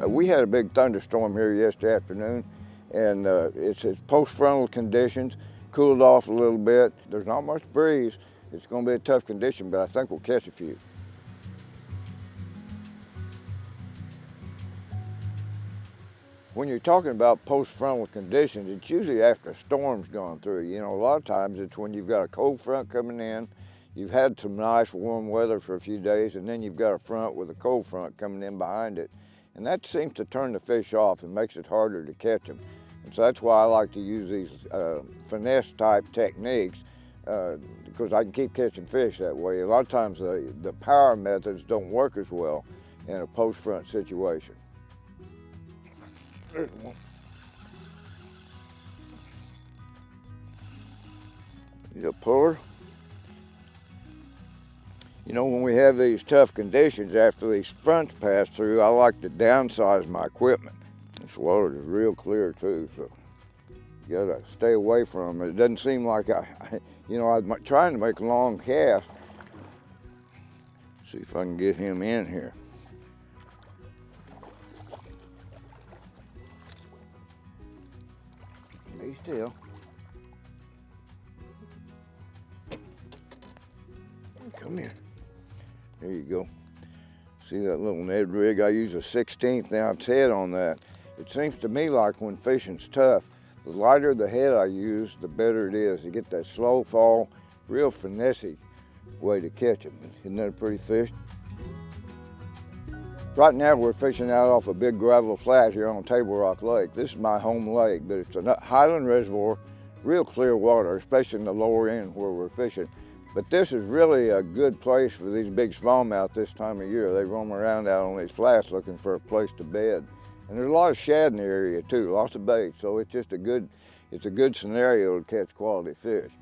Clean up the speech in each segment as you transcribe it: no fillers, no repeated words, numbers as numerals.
We had a big thunderstorm here yesterday afternoon, and it's post-frontal conditions, cooled off a little bit. There's not much breeze. It's going to be a tough condition, but I think we'll catch a few. When you're talking about post-frontal conditions, it's usually after a storm's gone through. You know, a lot of times it's when you've got a cold front coming in, you've had some nice warm weather for a few days, and then you've got a front with a cold front coming in behind it. And that seems to turn the fish off and makes it harder to catch them. And so that's why I like to use these finesse type techniques because I can keep catching fish that way. A lot of times the power methods don't work as well in a post-front situation. There's one. You a puller? You know, when we have these tough conditions after these fronts pass through, I like to downsize my equipment. This water is real clear too, so you gotta stay away from it. It doesn't seem like I'm trying to make a long cast. See if I can get him in here. Be still. Come here. There you go. See that little Ned rig? I use a 1/16 ounce head on that. It seems to me like when fishing's tough, the lighter the head I use, the better it is. You get that slow fall, real finesse way to catch them. Isn't that a pretty fish? Right now we're fishing out off a big gravel flat here on Table Rock Lake. This is my home lake, but it's a highland reservoir, real clear water, especially in the lower end where we're fishing. But this is really a good place for these big smallmouth this time of year. They roam around out on these flats looking for a place to bed. And there's a lot of shad in the area too, lots of bait. So it's just a good scenario to catch quality fish.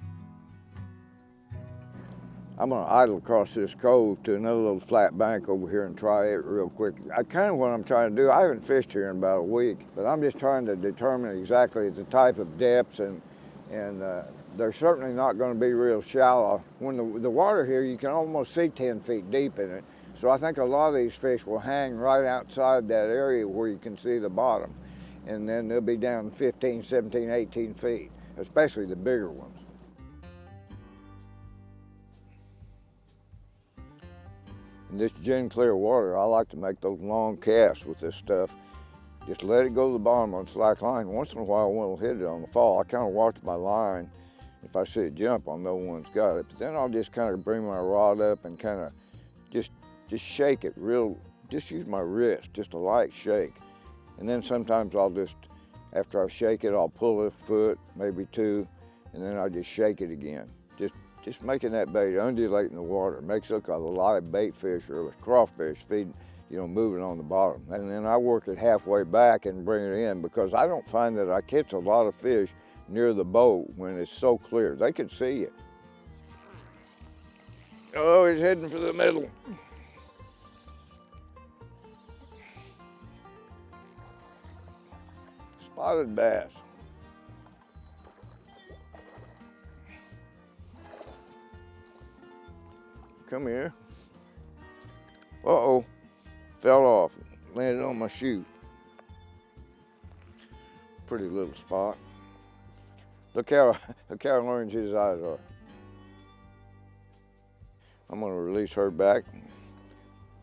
I'm gonna idle across this cove to another little flat bank over here and try it real quick. What I'm trying to do, I haven't fished here in about a week, but I'm just trying to determine exactly the type of depths and they're certainly not going to be real shallow. When the water here, you can almost see 10 feet deep in it. So I think a lot of these fish will hang right outside that area where you can see the bottom. And then they'll be down 15, 17, 18 feet, especially the bigger ones. In this gin clear water, I like to make those long casts with this stuff. Just let it go to the bottom on slack line. Once in a while, one will hit it on the fall. I kind of watch my line. If I see it jump, I'll know one's got it. But then I'll just kind of bring my rod up and kind of just shake it real, just use my wrist, just a light shake. And then sometimes I'll just, after I shake it, I'll pull a foot, maybe two, and then I'll just shake it again. Just making that bait undulate in the water. It makes it look like a live bait fish or a crawfish feeding, moving on the bottom. And then I work it halfway back and bring it in because I don't find that I catch a lot of fish near the boat when it's so clear. They can see it. Oh, he's heading for the middle. Spotted bass. Come here. Uh-oh, fell off, landed on my shoe. Pretty little spot. Look how orange his eyes are. I'm gonna release her back,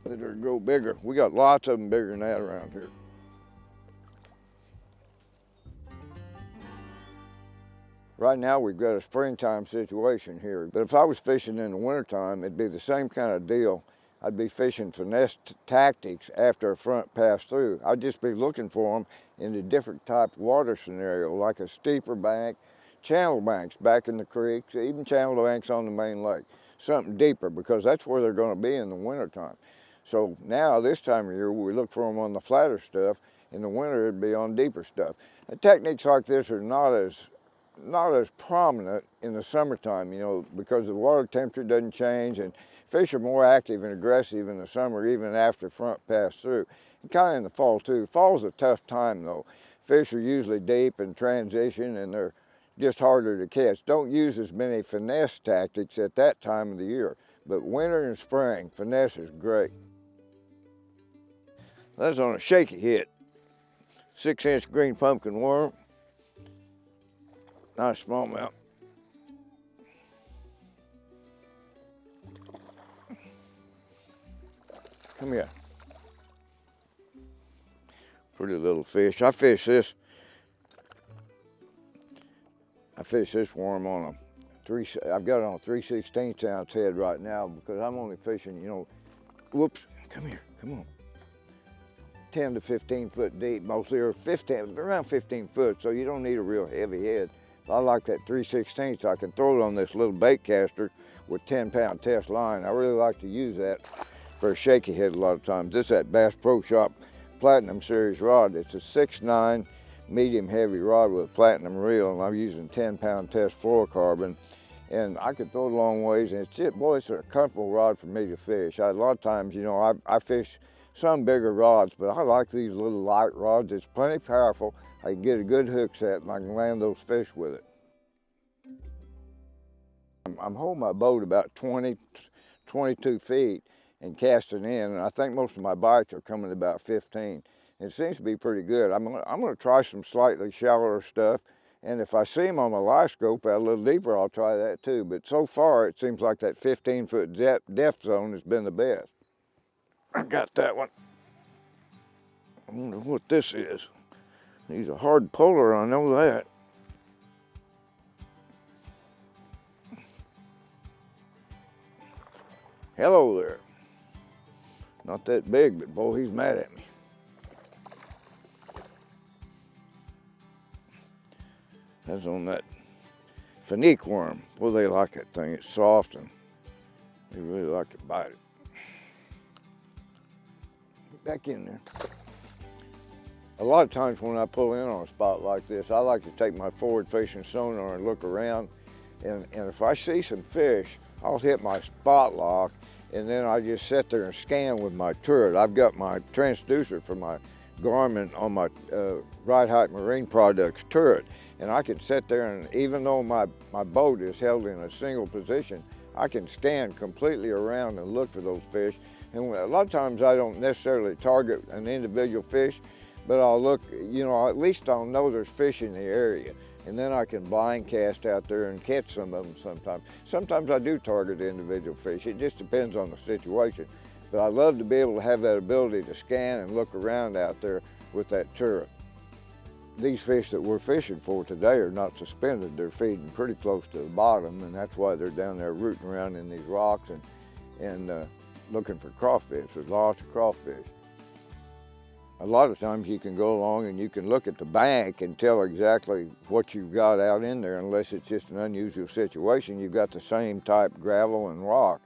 let her go bigger. We got lots of them bigger than that around here. Right now we've got a springtime situation here, but if I was fishing in the wintertime, it'd be the same kind of deal. I'd be fishing finesse tactics after a front pass through. I'd just be looking for them in a different type of water scenario, like a steeper bank, channel banks back in the creeks, even channel banks on the main lake. Something deeper, because that's where they're going to be in the wintertime. So now, this time of year, we look for them on the flatter stuff. In the winter, it'd be on deeper stuff. And techniques like this are not as prominent in the summertime, because the water temperature doesn't change and fish are more active and aggressive in the summer, even after front pass through. And kind of in the fall too. Fall's a tough time though. Fish are usually deep in transition and they're just harder to catch. Don't use as many finesse tactics at that time of the year, but winter and spring, finesse is great. That's on a shaky hit. 6-inch green pumpkin worm. Nice smallmouth. Come here. Pretty little fish. I fish this worm on I've got it on a 3/16 ounce head right now because I'm only fishing, you know, whoops, come here, come on. 10 to 15 foot deep, mostly, or 15, around 15 foot, so you don't need a real heavy head. I like that 3/16. I can throw it on this little bait caster with 10-pound test line. I really like to use that for a shaky head a lot of times. This is that Bass Pro Shop Platinum Series rod. It's a 6'9" medium heavy rod with a platinum reel, and I'm using 10-pound test fluorocarbon. And I can throw it a long ways, and it's a comfortable rod for me to fish. A lot of times, you know, I fish some bigger rods, but I like these little light rods. It's plenty powerful. I can get a good hook set, and I can land those fish with it. I'm holding my boat about 20, 22 feet and casting in, and I think most of my bites are coming about 15. It seems to be pretty good. I'm gonna try some slightly shallower stuff, and if I see them on my live scope out a little deeper, I'll try that too. But so far, it seems like that 15-foot depth zone has been the best. I got that one. I wonder what this is. He's a hard puller, I know that. Hello there. Not that big, but boy, he's mad at me. That's on that Fin-Eke worm. Well, they like that thing. It's soft and they really like to bite it. Get back in there. A lot of times when I pull in on a spot like this, I like to take my forward-facing sonar and look around. And if I see some fish, I'll hit my spot lock, and then I just sit there and scan with my turret. I've got my transducer for my Garmin on my Right Height Marine Products turret, and I can sit there, and even though my boat is held in a single position, I can scan completely around and look for those fish. And a lot of times I don't necessarily target an individual fish, but I'll look, you know, at least I'll know there's fish in the area. And then I can blind cast out there and catch some of them sometimes. Sometimes I do target individual fish. It just depends on the situation. But I love to be able to have that ability to scan and look around out there with that turret. These fish that we're fishing for today are not suspended. They're feeding pretty close to the bottom, and that's why they're down there rooting around in these rocks and looking for crawfish. There's lots of crawfish. A lot of times you can go along and you can look at the bank and tell exactly what you've got out in there, unless it's just an unusual situation. You've got the same type gravel and rock.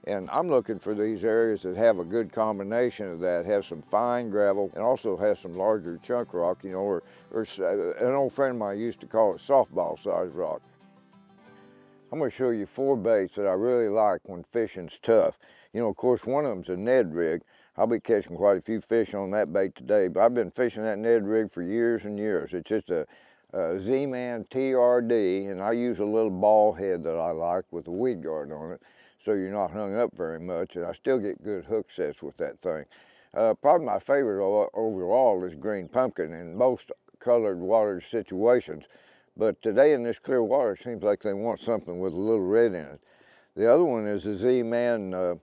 And I'm looking for these areas that have a good combination of that, have some fine gravel and also have some larger chunk rock, you know, or an old friend of mine used to call it softball sized rock. I'm gonna show you 4 baits that I really like when fishing's tough. You know, of course, one of them's a Ned rig. I'll be catching quite a few fish on that bait today, but I've been fishing that Ned rig for years and years. It's just a Z-Man TRD, and I use a little ball head that I like with a weed guard on it, so you're not hung up very much, and I still get good hook sets with that thing. Probably my favorite overall is green pumpkin in most colored water situations, but today in this clear water, it seems like they want something with a little red in it. The other one is a Z-Man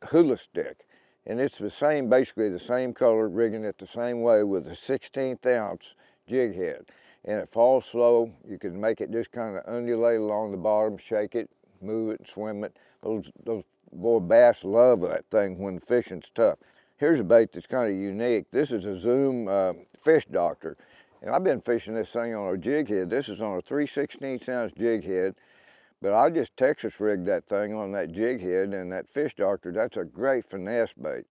hula stick. And it's the same, basically the same color, rigging it the same way with a 1/16 ounce jig head. And it falls slow. You can make it just kind of undulate along the bottom, shake it, move it, swim it. Those boy, bass love that thing when fishing's tough. Here's a bait that's kind of unique. This is a Zoom Fish Doctor. And I've been fishing this thing on a jig head. This is on a 3/16 ounce jig head. But I just Texas rigged that thing on that jig head, and that Fish Doctor, that's a great finesse bait.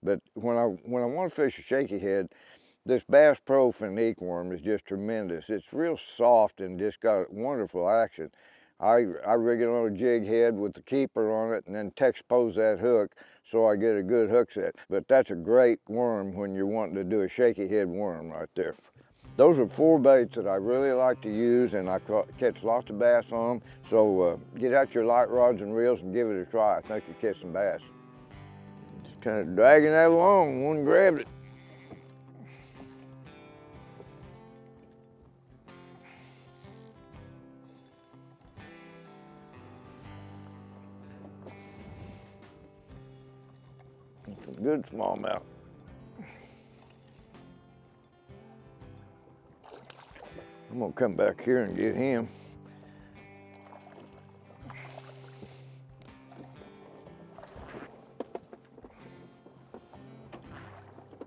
But when I want to fish a shaky head, this Bass Pro Fin-Eke worm is just tremendous. It's real soft and just got wonderful action. I rig it on a jig head with the keeper on it and then texpose that hook so I get a good hook set. But that's a great worm when you're wanting to do a shaky head worm right there. Those are 4 baits that I really like to use, and I catch lots of bass on them. So get out your light rods and reels and give it a try. I think you'll catch some bass. Just Kind of dragging that along, one grabbed it. Some good smallmouth. I'm gonna come back here and get him.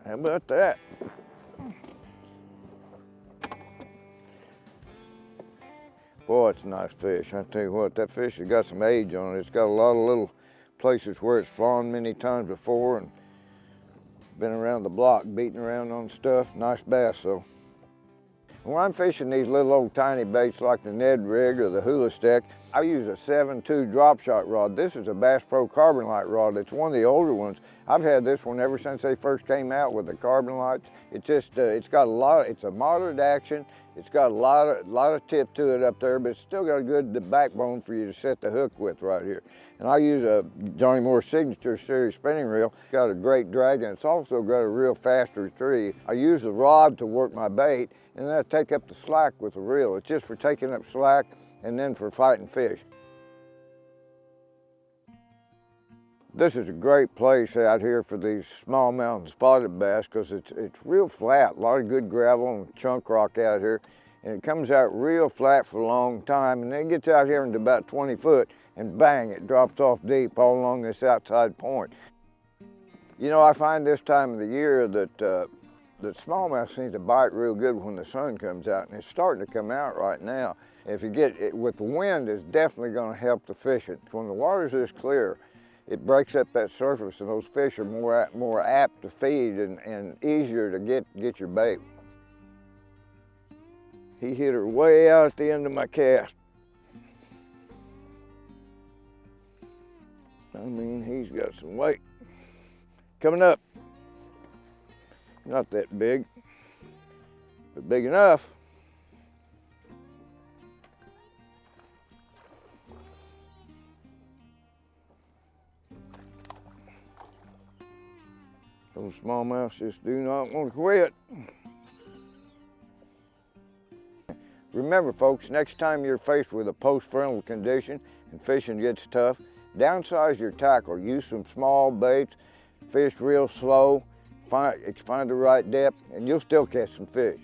How about that? Boy, it's a nice fish. I tell you what, that fish has got some age on it. It's got a lot of little places where it's spawned many times before and been around the block, beating around on stuff. Nice bass, though. When I'm fishing these little old tiny baits like the Ned rig or the hula stick, I use a 7.2 drop shot rod. This is a Bass Pro Carbon Light rod. It's one of the older ones. I've had this one ever since they first came out with the carbon lights. It's just, it's got a lot, it's a moderate action. It's got a lot of tip to it up there, but it's still got a good backbone for you to set the hook with right here. And I use a Johnny Moore Signature Series spinning reel. It's got a great drag, and it's also got a real fast retrieve. I use the rod to work my bait, and then I take up the slack with the reel. It's just for taking up slack and then for fighting fish. This is a great place out here for these smallmouth and spotted bass because it's real flat. A lot of good gravel and chunk rock out here. And it comes out real flat for a long time, and then it gets out here into about 20 foot, and bang, it drops off deep all along this outside point. You know, I find this time of the year that smallmouth seems to bite real good when the sun comes out, and it's starting to come out right now. If you get it with the wind, it's definitely going to help the fishing. When the water's this clear, it breaks up that surface, and those fish are more apt to feed and easier to get your bait. He hit her way out at the end of my cast. I mean, he's got some weight. Coming up. Not that big, but big enough. Those smallmouths just do not want to quit. Remember, folks, next time you're faced with a post-frontal condition and fishing gets tough, downsize your tackle. Use some small baits, fish real slow, find the right depth, and you'll still catch some fish.